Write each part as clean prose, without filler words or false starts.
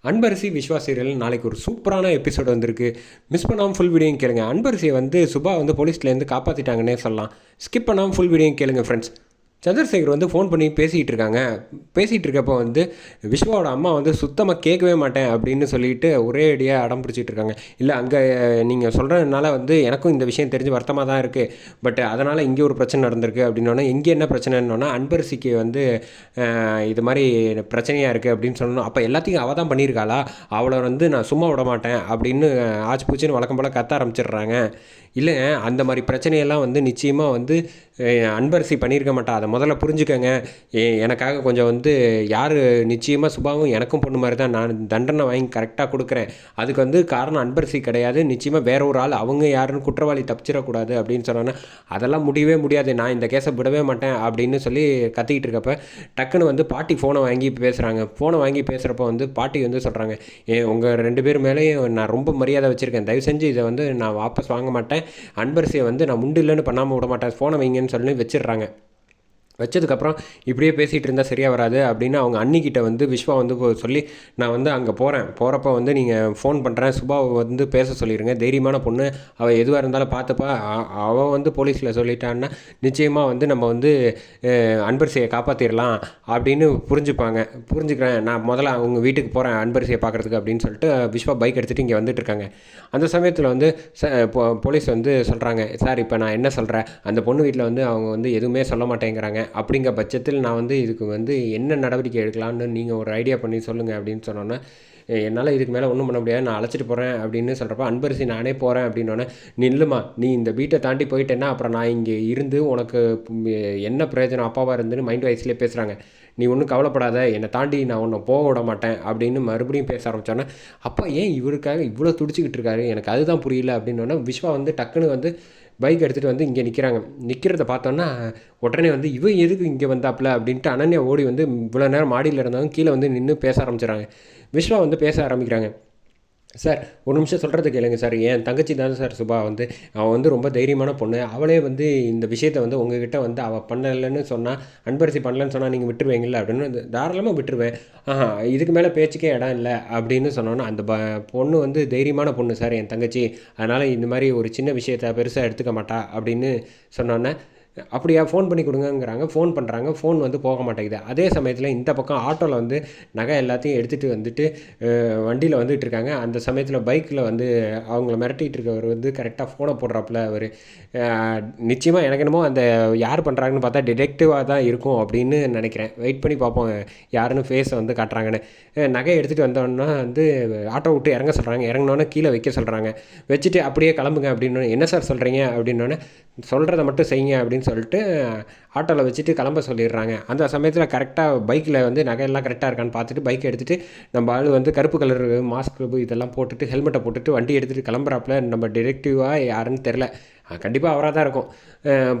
Anbarasi Vishwa serial நாளைக்கு ஒரு சூப்பரான எபிசோடு வந்திருக்கு. மிஸ் பண்ணாமல் ஃபுல் வீடியோயும் கேளுங்க. அன்பரசியை வந்து சுபா வந்து போலீஸ்லேருந்து காப்பாற்றிட்டாங்கன்னே சொல்லலாம். ஸ்கிப் பண்ணாமல் ஃபுல் வீடியோயும் கேளுங்க ஃப்ரெண்ட்ஸ். சந்திரசேகர் வந்து ஃபோன் பண்ணி பேசிகிட்டு இருக்காங்க. பேசிகிட்டு இருக்கப்போ வந்து விஸ்வாவோட அம்மா வந்து சுத்தமாக கேட்கவே மாட்டேன் அப்படின்னு சொல்லிட்டு ஒரே அடியாக அடம் பிடிச்சிட்டு இருக்காங்க. இல்லை, அங்கே நீங்கள் சொல்கிறதுனால வந்து எனக்கும் இந்த விஷயம் தெரிஞ்சு வருத்தமாக தான் இருக்குது. பட் அதனால் இங்கே ஒரு பிரச்சனை நடந்திருக்கு அப்படின்னோன்னா, எங்கே என்ன பிரச்சனைன்னா அன்பரசிக்கு வந்து இது மாதிரி பிரச்சனையாக இருக்குது அப்படின்னு சொல்லணும். அப்போ எல்லாத்தையும் அவள் தான் பண்ணியிருக்காளா, அவளை வந்து நான் சும்மா விட மாட்டேன் அப்படின்னு ஆச்சு பூச்சின்னு வழக்கம் போல் கத்த ஆரம்பிச்சிடுறாங்க. இல்லைங்க, அந்த மாதிரி பிரச்சனையெல்லாம் வந்து நிச்சயமாக வந்து அன்பரசி பண்ணியிருக்க மாட்டா. அதை முதல்ல புரிஞ்சுக்கங்க. எனக்காக கொஞ்சம் வந்து யார் நிச்சயமாக சுபாவும் எனக்கும் பொண்ணு மாதிரி தான். நான் தண்டனை வாங்கி கரெக்டாக கொடுக்குறேன். அதுக்கு வந்து காரணம் அன்பரசி கிடையாது. நிச்சயமாக வேற ஒரு ஆள், அவங்க யாருன்னு குற்றவாளி தப்பிச்சிடக்கூடாது அப்படின்னு சொன்னோன்னா, அதெல்லாம் முடியவே முடியாது, நான் இந்த கேஸை விடவே மாட்டேன் அப்படின்னு சொல்லி கத்திக்கிட்டு இருக்கப்ப டக்குன்னு வந்து பாட்டி ஃபோனை வாங்கி பேசுகிறாங்க. ஃபோனை வாங்கி பேசுகிறப்ப வந்து பாட்டி வந்து சொல்கிறாங்க, உங்கள் 2 பேர் மேலேயும் நான் ரொம்ப மரியாதை வச்சுருக்கேன். தயவு செஞ்சு இதை வந்து நான் வாபஸ் வாங்க மாட்டேன். அன்பரசியை வந்து நான் முண்டு இல்லைன்னு பண்ணாமல் விட மாட்டேன், ஃபோனை வைங்கன்னு சொல்லி வச்சிடுறாங்க. வச்சதுக்கப்புறம் இப்படியே பேசிகிட்டு இருந்தால் சரியாக வராது அப்படின்னு அவங்க அண்ணிக்கிட்ட வந்து விஸ்வா வந்து சொல்லி, நான் வந்து அங்கே போகிறப்ப வந்து நீங்கள் ஃபோன் பண்ணுறேன், சுபாவை வந்து பேச சொல்லிடுங்க, தைரியமான பொண்ணு, அவள் எதுவாக இருந்தாலும் பார்த்துப்பா, அவள் வந்து போலீஸில் சொல்லிட்டான்னா நிச்சயமாக வந்து நம்ம வந்து அன்பரசியை காப்பாற்றிடலாம் அப்படின்னு புரிஞ்சுக்கிறேன். நான் முதல்ல அவங்க வீட்டுக்கு போகிறேன் அன்பரசியை பார்க்குறதுக்கு அப்படின்னு சொல்லிட்டு விஸ்வா பைக் எடுத்துகிட்டு இங்கே வந்துட்டுருக்காங்க. அந்த சமயத்தில் வந்து போலீஸ் வந்து சொல்கிறாங்க, சார் இப்போ நான் என்ன சொல்கிறேன், அந்த பொண்ணு வீட்டில் வந்து அவங்க வந்து எதுவுமே சொல்ல மாட்டேங்கிறாங்க. அப்படிங்கிற பட்சத்தில் நான் வந்து இதுக்கு வந்து என்ன நடவடிக்கை எடுக்கலான்னு நீங்கள் ஒரு ஐடியா பண்ணி சொல்லுங்கள் அப்படின்னு சொன்னோன்னே, என்னால் இதுக்கு மேலே ஒன்றும் பண்ண முடியாது, நான் அழைச்சிட்டு போகிறேன் அப்படின்னு சொல்கிறப்ப அன்பரசி நானே போகிறேன் அப்படின்னோடனே, நில்லுமா, நீ இந்த வீட்டை தாண்டி போயிட்டேன்னா அப்புறம் நான் இங்கே இருந்து உனக்கு என்ன பிரயோஜனம் அப்பாவாக இருந்துன்னு மைண்ட் வாய்ஸ்லேயே பேசுகிறாங்க. நீ ஒன்றும் கவலைப்படாத, என்னை தாண்டி நான் உன்னை போக விட மாட்டேன் அப்படின்னு மறுபடியும் பேச ஆரம்பித்தோன்னே, அப்பா ஏன் இவருக்காக இவ்வளோ துடிச்சிக்கிட்டு இருக்காரு, எனக்கு அதுதான் புரியல அப்படின்னோடனே விஸ்வா வந்து டக்குன்னு வந்து பைக் எடுத்துகிட்டு வந்து இங்கே நிற்கிறத பார்த்தோன்னா உடனே வந்து இவன் எதுக்கு இங்கே வந்தாப்புல அப்படின்ட்டு அனன்யா ஓடி வந்து இவ்வளோ நேரம் மாடியில் இருந்தாலும் கீழே வந்து நின்று பேச ஆரம்பிச்சிடறாங்க. விஸ்வா வந்து பேச ஆரம்பிக்கிறாங்க. சார், ஒரு நிமிஷம் சொல்கிறத கேளுங்க சார், என் தங்கச்சி தான் சார் சுபா, வந்து அவள் வந்து ரொம்ப தைரியமான பொண்ணு, அவளே வந்து இந்த விஷயத்தை வந்து உங்ககிட்ட வந்து அவள் பண்ணலைன்னு சொன்னால், அன்பரசி பண்ணலன்னு சொன்னால் நீங்கள் விட்டுருவீங்களா அப்படின்னு. தாராளமாக விட்டுருவேன், இதுக்கு மேலே பேச்சுக்கே இடம் இல்லை அப்படின்னு சொன்னோன்னா, அந்த பொண்ணு வந்து தைரியமான பொண்ணு சார் என் தங்கச்சி, அதனால் இந்த மாதிரி ஒரு சின்ன விஷயத்தை பெருசாக எடுத்துக்க மாட்டா அப்படின்னு சொன்னோன்னே, அப்படியா ஃபோன் பண்ணி கொடுங்கங்கிறாங்க. ஃபோன் பண்ணுறாங்க, ஃபோன் வந்து போக மாட்டேங்குது. அதே சமயத்தில் இந்த பக்கம் ஆட்டோவில் வந்து நகை எல்லாத்தையும் எடுத்துகிட்டு வந்துட்டு வண்டியில் வந்துட்டு இருக்காங்க. அந்த சமயத்தில் பைக்கில் வந்து அவங்கள மிரட்டிகிட்டு இருக்கவர் வந்து கரெக்டாக ஃபோனை போடுறாப்புல அவர். நிச்சயமாக எனக்கு என்னமோ அந்த யார் பண்ணுறாங்கன்னு பார்த்தா டிடெக்டிவாக தான் இருக்கும் அப்படின்னு நினைக்கிறேன். வெயிட் பண்ணி பார்ப்போம் யாருன்னு ஃபேஸை வந்து காட்டுறாங்கன்னு. நகையை எடுத்துகிட்டு வந்தோன்னா வந்து ஆட்டோ விட்டு இறங்க சொல்கிறாங்க. இறங்கினோன்னே கீழே வைக்க சொல்கிறாங்க. வச்சுட்டு அப்படியே கிளம்புங்க அப்படின்னு. என்ன சார் சொல்கிறீங்க அப்படின்னோடனே, சொல்கிறத மட்டும் செய்யுங்க அப்படின்னு சொல்லிட்டு ஆட்டோவில் வச்சுட்டு கிளம்ப சொல்லிடுறாங்க. அந்த சமயத்தில் கரெக்டாக பைக்கில் வந்து நகையெல்லாம் கரெக்டாக இருக்கான்னு பார்த்துட்டு பைக்கை எடுத்துகிட்டு நம்ம ஆள் வந்து கருப்பு கலர் மாஸ்க் இதெல்லாம் போட்டுட்டு ஹெல்மெட்டை போட்டுட்டு வண்டி எடுத்துகிட்டு கிளம்புறாப்புல. நம்ம டிடெக்டிவாக யாருன்னு தெரில, கண்டிப்பாக அவராக தான் இருக்கும்.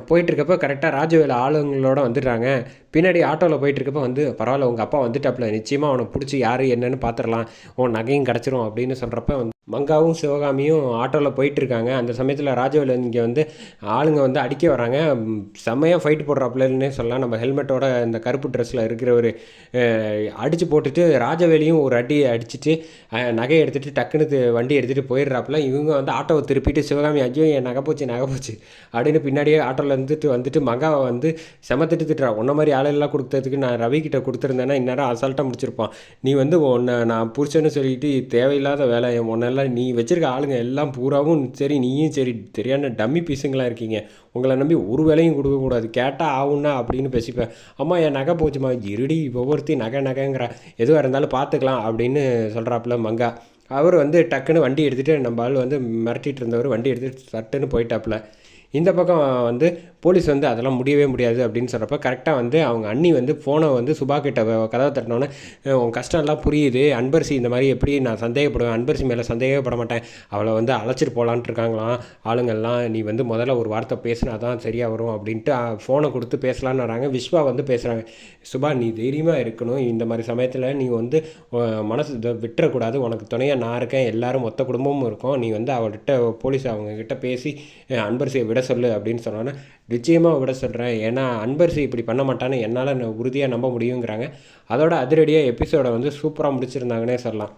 போயிட்டுருக்கப்போ கரெக்டாக ராஜவேலு ஆளுங்களோட வந்துடுறாங்க. பின்னாடி ஆட்டோவில் போயிட்டுருக்கப்போ வந்து, பரவாயில்ல உங்கள் அப்பா வந்துட்டாப்புல, நிச்சயமாக அவனை பிடிச்சி யார் என்னன்னு பார்த்துடலாம், நகையும் கிடச்சிரும் அப்படின்னு சொல்கிறப்ப வந்து மங்காவும் சிவகாமியும் ஆட்டோவில் போயிட்டுருக்காங்க. அந்த சமயத்தில் ராஜவேலு இங்கே வந்து ஆளுங்க வந்து அடிக்க வராங்க. செம்மையாக ஃபைட் போடுறாப்புலன்னே சொல்லலாம். நம்ம ஹெல்மெட்டோட இந்த கருப்பு ட்ரெஸ்ஸில் இருக்கிறவர் அடித்து போட்டுட்டு ராஜவேலையும் ஒரு அடி அடிச்சுட்டு நகையை எடுத்துகிட்டு டக்குன்னு வண்டி எடுத்துகிட்டு போயிடுறாப்புல. இவங்க வந்து ஆட்டோவை திருப்பிட்டு சிவகாமி, ஐயோ என் நகை போச்சு அப்படின்னு பின்னாடியே ஆட்டோவில் வந்துட்டு மங்காவை வந்து செமத்திட்டு திட்டுறா. உன்ன மாதிரி ஆளெல்லாம் கொடுத்ததுக்கு நான் ரவி கிட்ட கொடுத்துருந்தேன்னா இந்நேரம் அசால்ட்டாக முடிச்சிருப்பான். நீ வந்து உன்னை நான் புருஷன்னு சொல்லிட்டு தேவையில்லாத வேலை, உன்னெல்லாம் நீ வச்சுருக்க ஆளுங்க எல்லாம் பூராவும் சரி, நீயும் சரி, தெரியாத டம்மி பீஸுங்களாக இருக்கீங்க, உங்களை நம்பி ஒரு வேலையும் கொடுக்கக்கூடாது, கேட்டால் ஆகுன்னா அப்படின்னு பேசிப்பேன். அம்மா என் நகை போச்சுமா, இருடி ஒவ்வொருத்தையும் நகைங்கிற, எதுவாக இருந்தாலும் பார்த்துக்கலாம் அப்படின்னு சொல்கிறாப்புல மங்கா. அவர் வந்து டக்குன்னு வண்டி எடுத்துகிட்டு நம்ம ஆள் வந்து மிரட்டிகிட்டு இருந்தவர் வண்டி எடுத்துகிட்டு சட்டுன்னு போயிட்டாப்புல. இந்த பக்கம் வந்து போலீஸ் வந்து அதெல்லாம் முடியவே முடியாது அப்படின்னு சொல்கிறப்ப கரெக்டாக வந்து அவங்க அண்ணி வந்து ஃபோனை வந்து சுபா கிட்ட கதவை தட்டினோன்னே, உன் கஷ்டம்லாம் புரியுது, அன்பரசி இந்த மாதிரி எப்படி நான் சந்தேகப்படுவேன், அன்பரசி மேலே சந்தேகப்பட மாட்டேன், அவளை வந்து அழைச்சிட்டு போகலான்ட்டு இருக்காங்களாம் ஆளுங்கள்லாம், நீ வந்து முதல்ல ஒரு வார்த்தை பேசினா தான் சரியாக வரும் அப்படின்ட்டு ஃபோனை கொடுத்து பேசலான்னு வராங்க. விஸ்வா வந்து பேசுகிறாங்க, சுபா நீ தைரியமாக இருக்கணும், இந்த மாதிரி சமயத்தில் நீ வந்து மனசு விட்டுறக்கூடாது, உனக்கு துணையாக நான் இருக்கேன், எல்லோரும் மொத்த குடும்பமும் இருக்கும், நீ வந்து அவர்கிட்ட போலீஸ் அவங்கக்கிட்ட பேசி அன்பரசியை விட சொல்லு அப்படின்னு சொன்னோன்னே, நிச்சயமாக விட சொல்கிறேன், ஏன்னா அன்பரசி இப்படி பண்ண மாட்டான்னு என்னால் உறுதியாக நம்ப முடியுங்கிறாங்க. அதோட அதிரடியாக எபிசோடை வந்து சூப்பராக முடிச்சிருந்தாங்கன்னே சொல்லலாம்.